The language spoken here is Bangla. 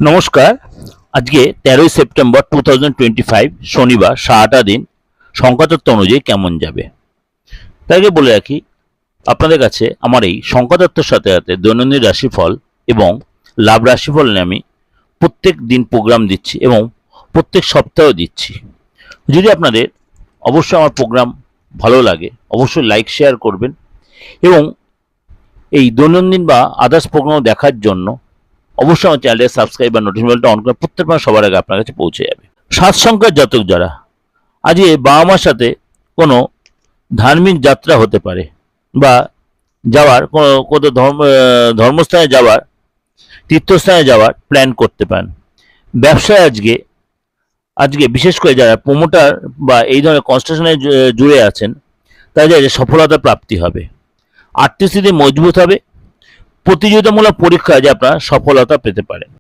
নমস্কার। আজকে 13ই সেপ্টেম্বর 2025 শনিবার, সারাটা দিন সংখ্যাতত্ত্ব অনুযায়ী কেমন যাবে তাই আগে বলে রাখি, আপনাদের কাছে আমার এই সংখ্যাতত্ত্বের সাথে সাথে দৈনন্দিন রাশিফল এবং লাভ রাশিফল নিয়ে আমি প্রত্যেক দিন প্রোগ্রাম দিচ্ছি এবং প্রত্যেক সপ্তাহেও দিচ্ছি। যদি আপনাদের অবশ্যই আমার প্রোগ্রাম ভালো লাগে, অবশ্যই লাইক শেয়ার করবেন এবং এই দৈনন্দিন বা আদার্স প্রোগ্রাম দেখার জন্য অবশ্যই আমার চ্যানেলকে সাবস্ক্রাইব বা নোটিফিকেশন বেলটা অন করে প্রত্যেক মাস সবার আগে আপনার কাছে পৌঁছে যাবে। 7 সংখ্যার জাতক যারা, আজকে বাবা মার সাথে কোনো ধার্মিক যাত্রা হতে পারে বা যাওয়ার কোনো ধর্মস্থানে যাওয়ার, তীর্থস্থানে যাওয়ার প্ল্যান করতে পারেন। ব্যবসায় আজকে বিশেষ করে যারা প্রমোটার বা এই ধরনের কনস্ট্রাকশনে জুড়ে আছেন তাদের সফলতা প্রাপ্তি হবে। আর্থিক স্থিতি মজবুত হবে। প্রতিযোগিতামূলক পরীক্ষায় যে আপনারা সফলতা পেতে পারেন।